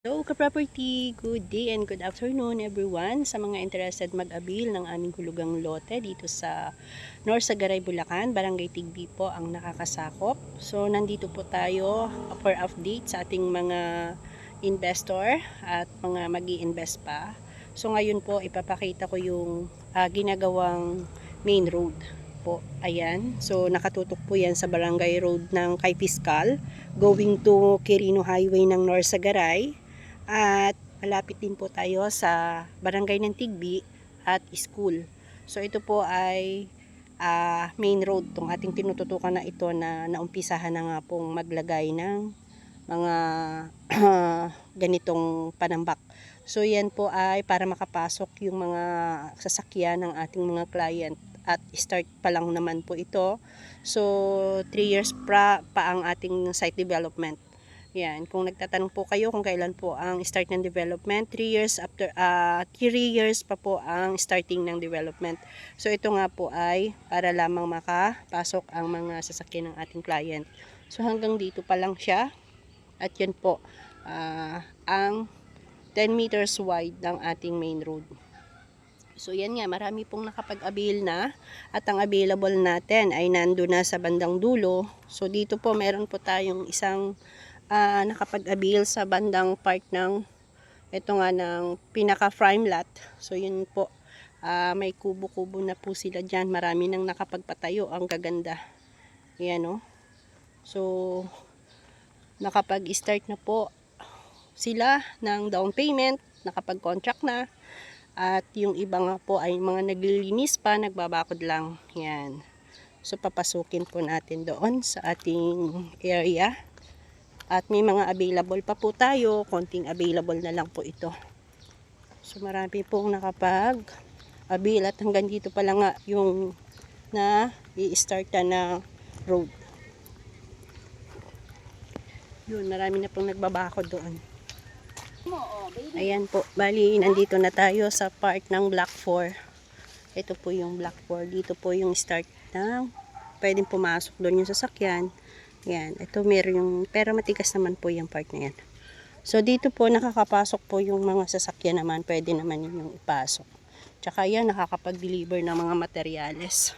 Hello ka-property! Good day and good afternoon everyone sa mga interested mag-abil ng aming hulugang lote dito sa North Sagaray, Bulacan, Barangay Tigbi po ang nakakasakop. So nandito po tayo for update sa ating mga investor at mga mag-i-invest pa. So ngayon po ipapakita ko yung ginagawang main road po. Ayan. So nakatutok po yan sa Barangay Road ng Kay Fiscal going to Quirino Highway ng North Sagaray. At malapit din po tayo sa barangay ng Tigbi at school. So ito po ay main road, tong ating tinututukan na ito na naumpisahan na nga pong maglagay ng mga ganitong panambak. So yan po ay para makapasok yung mga sasakyan ng ating mga client at start pa lang naman po ito. So 3 years pa ang ating site development. Yan, kung nagtatanong po kayo kung kailan po ang start ng development, 3 years after 3 years pa po ang starting ng development. So ito nga po ay para lamang makapasok ang mga sasakyan ng ating client. So hanggang dito pa lang siya. At yan po ang 10 meters wide ng ating main road. So yan nga, marami pong nakapag-avail na at ang available natin ay nando na sa bandang dulo. So dito po meron po tayong isang nakapag-avail sa bandang part ng ito nga ng pinaka prime lot. So yun po, may kubo-kubo na po sila dyan, marami nang nakapagpatayo, ang gaganda. Yan o. So nakapag-start na po sila ng down payment, nakapag-contract na, at yung iba nga po ay mga naglilinis pa, nagbabakod lang. Yan. So papasukin po natin doon sa ating area. At may mga available pa po tayo, konting available na lang po ito. So marami pong nakapag-avail at hanggang dito pa lang nga yung na i-start na road. Yun, marami na pong nagbabakod doon. Ayan po, bali nandito na tayo sa part ng block 4. Ito po yung block 4. Dito po yung start ng pwedeng pumasok doon yung sasakyan. Yan, ito meron yung, pero matigas naman po yung part na yan. So dito po nakakapasok po yung mga sasakyan naman, pwede naman yung ipasok. Tsaka yan, nakakapag-deliver ng mga materyales.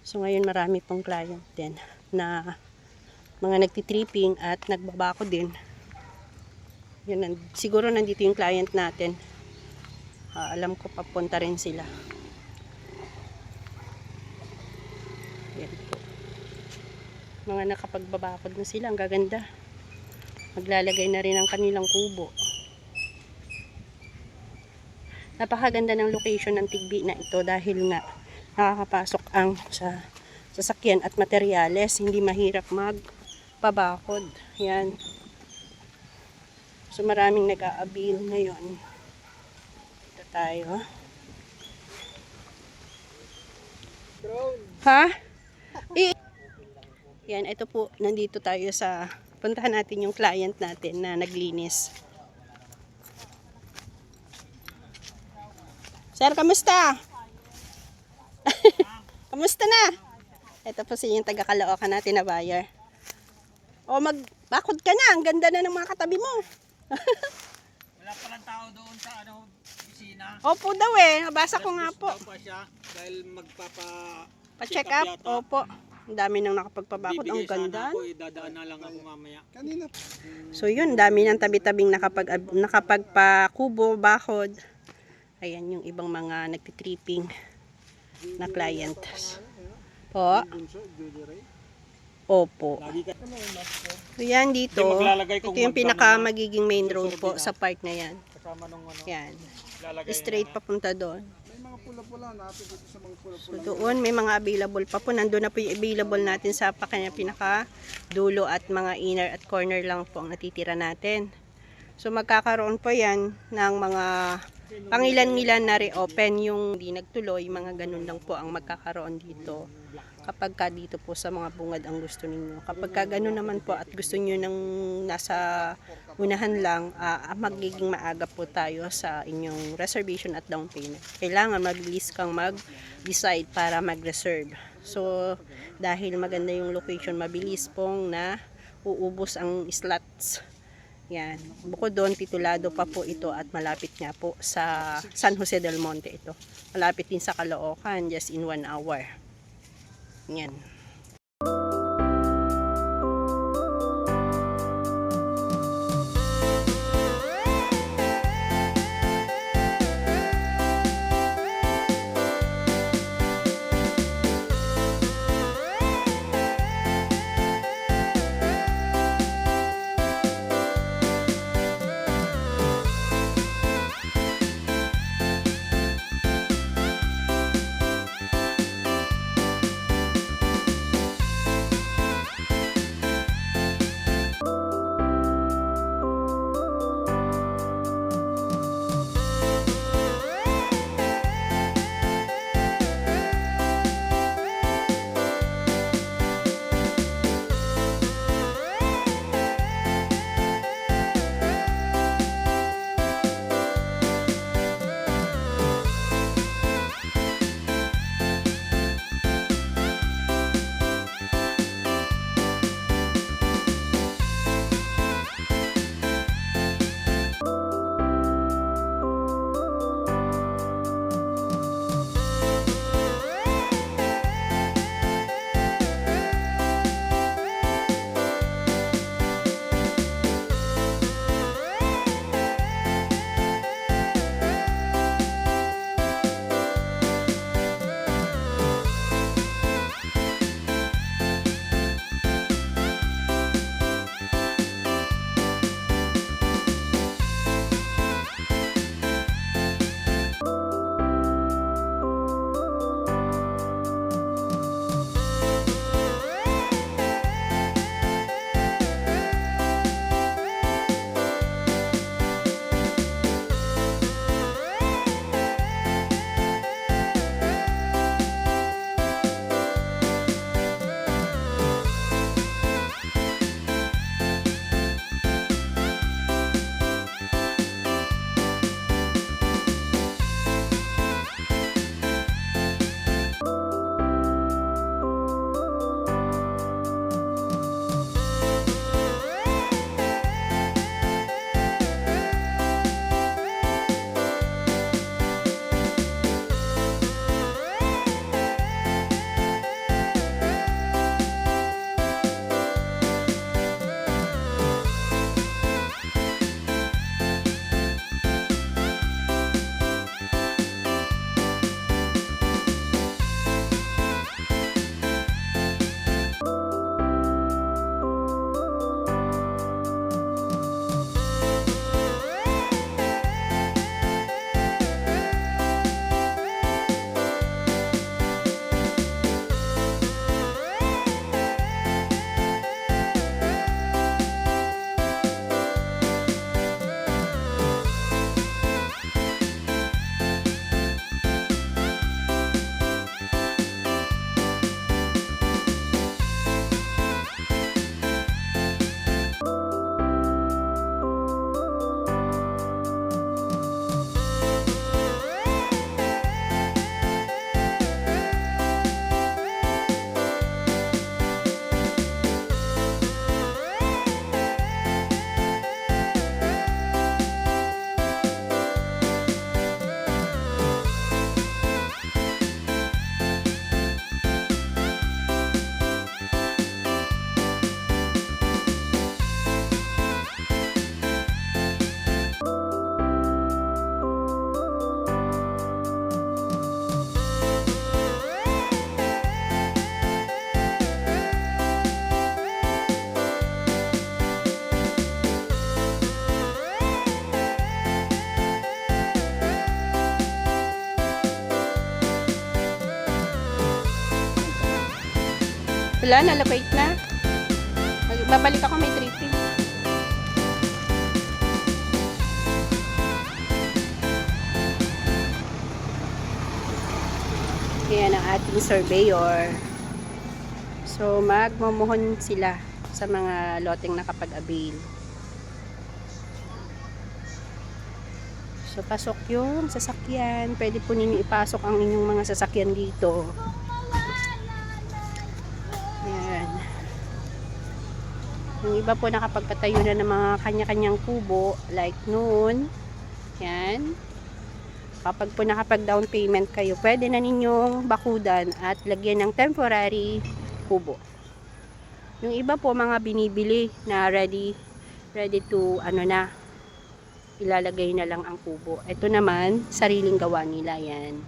So ngayon marami pong client din na mga nagtitripping at nagbabako din. Yan, siguro nandito yung client natin. Alam ko papunta rin sila. Yan po. Mga nakapagbabakod na sila, ang gaganda. Maglalagay na rin ang kanilang kubo. Napakaganda ng location ng Tigbi na ito dahil nga nakakapasok ang sa sasakyan at materyales, hindi mahirap magpabakod. Yan. So maraming nag-aabil ngayon. Ito tayo. Ha? Yan, ito po, nandito tayo sa, puntahan natin yung client natin na naglinis. Sir, kamusta? Kamusta na? Ito po yung taga-Caloocan natin na buyer. O, magbakod ka na, ang ganda na ng mga katabi mo. Wala palang tao doon sa opisina. Opo daw eh, nabasa ko nga po. Pa siya dahil Pa-check up, opo. Ang dami nang nakapagpabakod, ang ganda. Dadaan na lang ako mamaya. So yun, dami ng tabi-tabing nakapagpakubo, bakod. Ayan yung ibang mga nagtitripping na client. Po. Opo. So yan dito, ito yung pinaka magiging main road po sa part na yan. Yan. Straight papunta doon. So doon may mga available pa po. Nandun na po yung available natin sa pinaka dulo at mga inner at corner lang po ang natitira natin. So magkakaroon po yan ng mga pangilan-ngilan na reopen yung hindi nagtuloy. Mga ganun lang po ang magkakaroon dito. Kapag ka dito po sa mga bungad ang gusto ninyo. Kapag ka ganun naman po at gusto nyo nang nasa unahan lang, magiging maaga po tayo sa inyong reservation at down payment. Kailangan mabilis kang mag-decide para mag-reserve. So, dahil maganda yung location, mabilis pong na uubos ang slots Yan. Bukod doon, titulado pa po ito at malapit nga po sa San Jose del Monte ito. Malapit din sa Caloocan, just in 1 hour. Yan. Wala, na-locate na. Babalik ako, may tripping. Ayan ang ating surveyor. So, magmumuhon sila sa mga loteng nakapag-avail. So, pasok yung sasakyan. Pwede po ninyo ipasok ang inyong mga sasakyan dito. Ayan. Yung iba po nakapagpatayo na ng mga kanya-kanyang kubo, like noon. Yan. Kapag po nakapag-down payment kayo, pwede na ninyong bakudan at lagyan ng temporary kubo. Yung iba po mga binibili na ready to ilalagay na lang ang kubo. Ito naman, sariling gawa nila yan.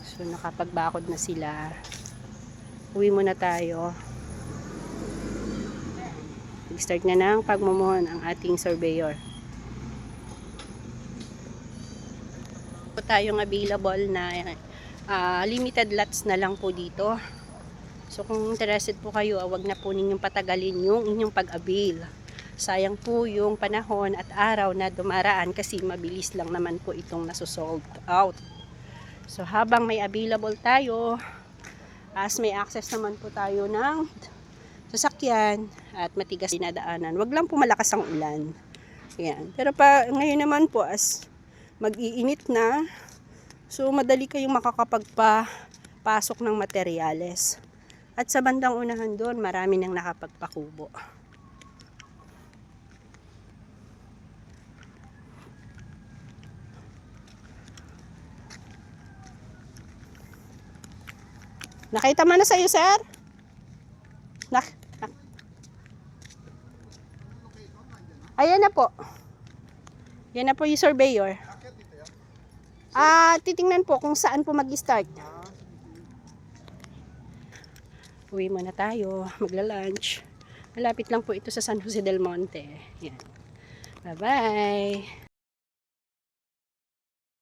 So, nakapagbakod na sila. Uwi muna tayo. Start na ng pagmumuhon ang ating surveyor. Po tayong available na limited lots na lang po dito. So, kung interested po kayo, wag na po ninyong patagalin yung inyong pag-avail. Sayang po yung panahon at araw na dumaraan kasi mabilis lang naman po itong nasusold out. So habang may available tayo, as may access naman po tayo ng sasakyan at matigas dinadaanan, wag lang po malakas ang ulan. Yan. Pero ngayon naman po as mag-iinit na, so madali kayong makakapagpasok ng materyales. At sa bandang unahan doon, marami nang nakapagpakubo. Nakita mo na sa'yo, sir? Ayan na po. Yan na po yung surveyor. Titingnan po kung saan po mag-start. Uwi muna tayo. Magla-lunch. Malapit lang po ito sa San Jose del Monte. Yan. Bye-bye.